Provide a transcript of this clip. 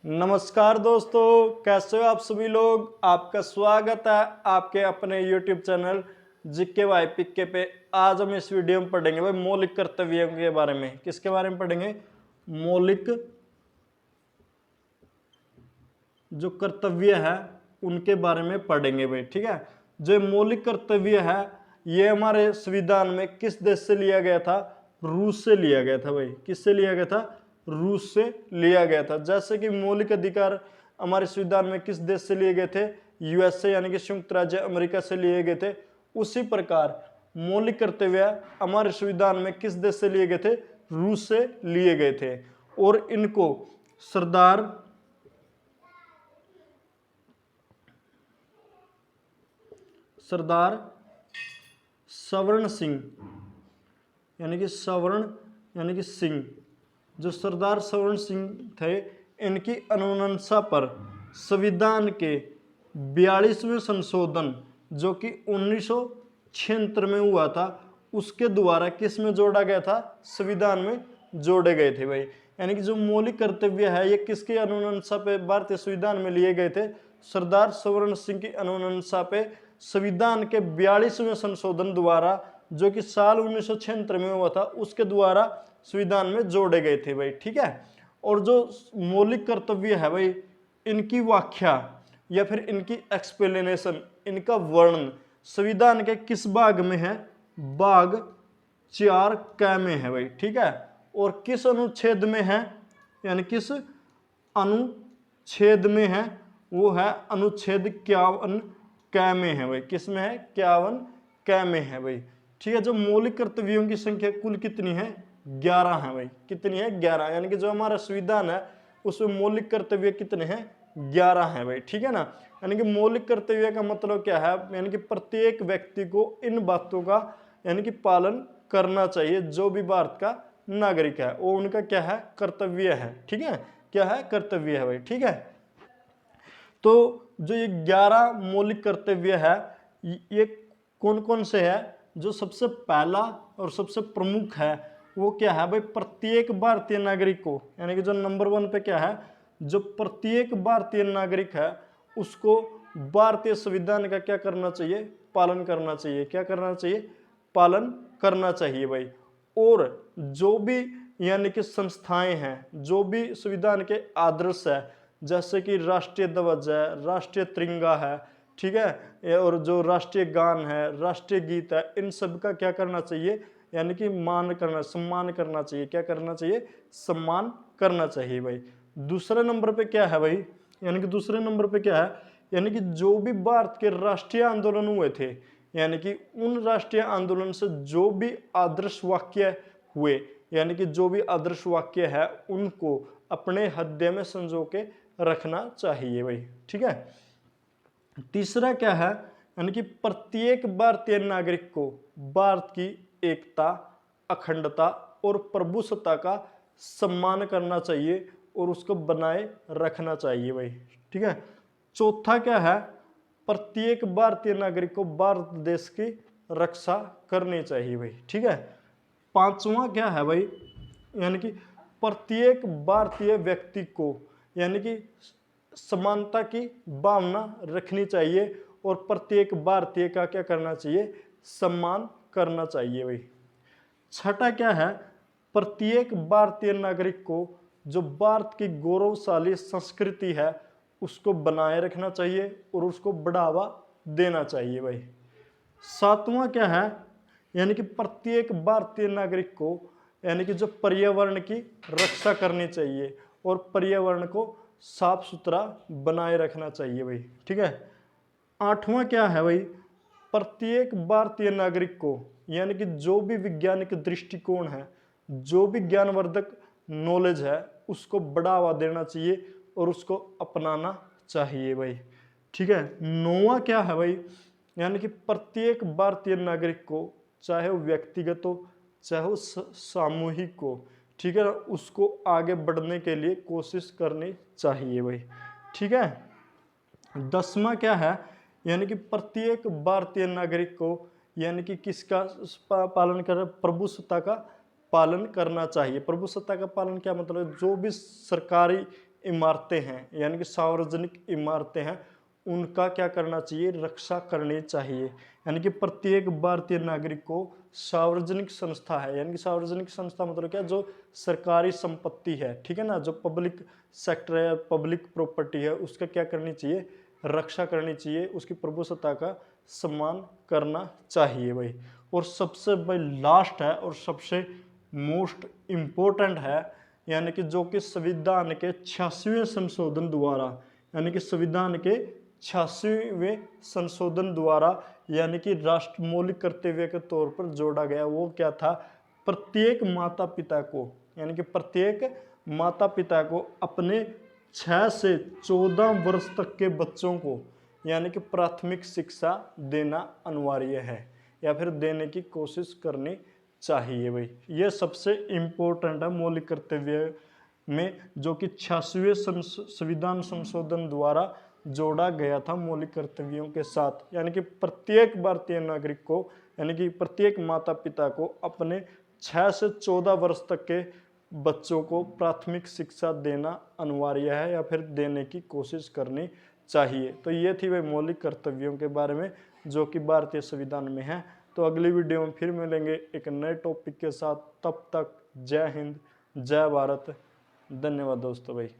नमस्कार दोस्तों, कैसे हो आप सभी लोग। आपका स्वागत है आपके अपने YouTube चैनल जीके वाई पिक्के पे। आज हम इस वीडियो में पढ़ेंगे भाई मौलिक कर्तव्यों के बारे में। किसके बारे में पढ़ेंगे? मौलिक जो कर्तव्य है उनके बारे में पढ़ेंगे भाई। ठीक है, जो मौलिक कर्तव्य है ये हमारे संविधान में किस देश से लिया गया था? रूस से लिया गया था भाई। किससे लिया गया था? रूस से लिया गया था। जैसे कि मौलिक अधिकार हमारे संविधान में किस देश से लिए गए थे? यूएसए यानी कि संयुक्त राज्य अमेरिका से लिए गए थे। उसी प्रकार मौलिक कर्तव्य हमारे संविधान में किस देश से लिए गए थे? रूस से लिए गए थे। और इनको सरदार सवर्ण सिंह यानी कि सिंह, जो सरदार सवर्ण सिंह थे, इनकी अनुशंसा पर संविधान के 42वें संशोधन जो कि 1976 में हुआ था, उसके द्वारा किस में जोड़ा गया था? संविधान में जोड़े गए थे भाई। यानी कि जो मौलिक कर्तव्य है ये किसके अनुशंसा पे भारतीय संविधान में लिए गए थे? सरदार सवर्ण सिंह की अनुशंसा पे संविधान के 42वें संशोधन द्वारा जो कि साल 1976 में हुआ था, उसके द्वारा संविधान में जोड़े गए थे भाई। ठीक है, और जो मौलिक कर्तव्य है भाई, इनकी व्याख्या या फिर इनकी एक्सप्लेनेशन, इनका वर्णन संविधान के किस भाग में है? भाग 4 क में है भाई। ठीक है, और किस अनुच्छेद में है? यानी किस अनुच्छेद में है? वो है अनुच्छेद 51 क में है भाई। किस में है? 51 क में है भाई। ठीक है, जो मौलिक कर्तव्यों की संख्या कुल कितनी है? 11 है भाई। कितनी है? 11। यानी कि जो हमारा संविधान है उसमें मौलिक कर्तव्य कितने हैं? 11 है भाई। ठीक है ना। यानी कि मौलिक कर्तव्य का मतलब क्या है? यानी कि प्रत्येक व्यक्ति को इन बातों का यानी कि पालन करना चाहिए। जो भी भारत का नागरिक है वो उनका क्या है? कर्तव्य है। ठीक है, क्या है? कर्तव्य है भाई। ठीक है, तो जो ये 11 मौलिक कर्तव्य है ये कौन कौन से है? जो सबसे पहला और सबसे प्रमुख है वो क्या है भाई? प्रत्येक भारतीय नागरिक को, यानी कि जो नंबर 1 पे क्या है? जो प्रत्येक भारतीय नागरिक है उसको भारतीय संविधान का क्या करना चाहिए? पालन करना चाहिए। क्या करना चाहिए? पालन करना चाहिए भाई। और जो भी यानी कि संस्थाएं हैं, जो भी संविधान के आदर्श है, जैसे कि राष्ट्रीय ध्वज है, राष्ट्रीय तिरंगा है, ठीक है, और जो राष्ट्रीय गान है, राष्ट्रीय गीत है, इन सब का क्या करना चाहिए? यानी कि सम्मान करना चाहिए। क्या करना चाहिए? सम्मान करना चाहिए भाई। दूसरे नंबर पे क्या है भाई? यानी कि दूसरे नंबर पे क्या है? यानी कि जो भी भारत के राष्ट्रीय आंदोलन हुए थे, यानी कि उन राष्ट्रीय आंदोलन से जो भी आदर्श वाक्य हुए, यानी कि जो भी आदर्श वाक्य है उनको अपने हृदय में संजो के रखना चाहिए भाई। ठीक है, तीसरा क्या है? यानी कि प्रत्येक भारतीय नागरिक को भारत की एकता, अखंडता और प्रभुसत्ता का सम्मान करना चाहिए और उसको बनाए रखना चाहिए भाई। ठीक है, चौथा क्या है? प्रत्येक भारतीय नागरिक को भारत देश की रक्षा करनी चाहिए भाई। ठीक है, पांचवा क्या है भाई? यानी कि प्रत्येक भारतीय व्यक्ति को यानी कि समानता की भावना रखनी चाहिए और प्रत्येक भारतीय का क्या करना चाहिए? सम्मान करना चाहिए भाई। छठा क्या है? प्रत्येक भारतीय नागरिक को जो भारत की गौरवशाली संस्कृति है उसको बनाए रखना चाहिए और उसको बढ़ावा देना चाहिए भाई। सातवां क्या है? यानी कि प्रत्येक भारतीय नागरिक को यानी कि जो पर्यावरण की रक्षा करनी चाहिए और पर्यावरण को साफ सुथरा बनाए रखना चाहिए भाई। ठीक है, आठवां क्या है भाई? प्रत्येक भारतीय नागरिक को यानी कि जो भी वैज्ञानिक दृष्टिकोण है, जो भी ज्ञानवर्धक नॉलेज है उसको बढ़ावा देना चाहिए और उसको अपनाना चाहिए भाई। ठीक है, नौवां क्या है भाई? यानी कि प्रत्येक भारतीय नागरिक को, चाहे वो व्यक्तिगत हो चाहे वो सामूहिक हो, ठीक है ना, उसको आगे बढ़ने के लिए कोशिश करनी चाहिए भाई। ठीक है, 10वां क्या है? यानी कि प्रत्येक भारतीय नागरिक को यानी कि किसका पालन कर? प्रभुसत्ता का पालन करना चाहिए। प्रभुसत्ता का पालन क्या मतलब? जो भी सरकारी इमारतें हैं, यानी कि सार्वजनिक इमारतें हैं, उनका क्या करना चाहिए, रक्षा करनी चाहिए। यानी कि प्रत्येक भारतीय नागरिक को सार्वजनिक संस्था है, यानी कि सार्वजनिक संस्था मतलब क्या, जो सरकारी संपत्ति है, ठीक है ना, जो पब्लिक सेक्टर है, पब्लिक प्रॉपर्टी है, उसका क्या करनी चाहिए, रक्षा करनी चाहिए, उसकी प्रभुसत्ता का सम्मान करना चाहिए भाई। और सबसे भाई लास्ट है और सबसे मोस्ट इम्पोर्टेंट है, यानी कि जो कि संविधान के 86वें संशोधन द्वारा, यानी कि संविधान के 86वें संशोधन द्वारा, यानी कि राष्ट्र मौलिक कर्तव्य के तौर पर जोड़ा गया, वो क्या था, प्रत्येक माता पिता को, यानी कि प्रत्येक माता पिता को अपने 6 से 14 वर्ष तक के बच्चों को, यानी कि प्राथमिक शिक्षा देना अनिवार्य है, या फिर देने की कोशिश करनी चाहिए भाई। ये सबसे इम्पोर्टेंट है मौलिक कर्तव्य में, जो कि 86वें संविधान संशोधन द्वारा जोड़ा गया था मौलिक कर्तव्यों के साथ। यानी कि प्रत्येक भारतीय नागरिक को, यानी कि प्रत्येक माता पिता को अपने 6 से 14 वर्ष तक के बच्चों को प्राथमिक शिक्षा देना अनिवार्य है, या फिर देने की कोशिश करनी चाहिए। तो ये थी वे मौलिक कर्तव्यों के बारे में जो कि भारतीय संविधान में है। तो अगली वीडियो में फिर मिलेंगे एक नए टॉपिक के साथ। तब तक जय हिंद, जय भारत। धन्यवाद दोस्तों भाई।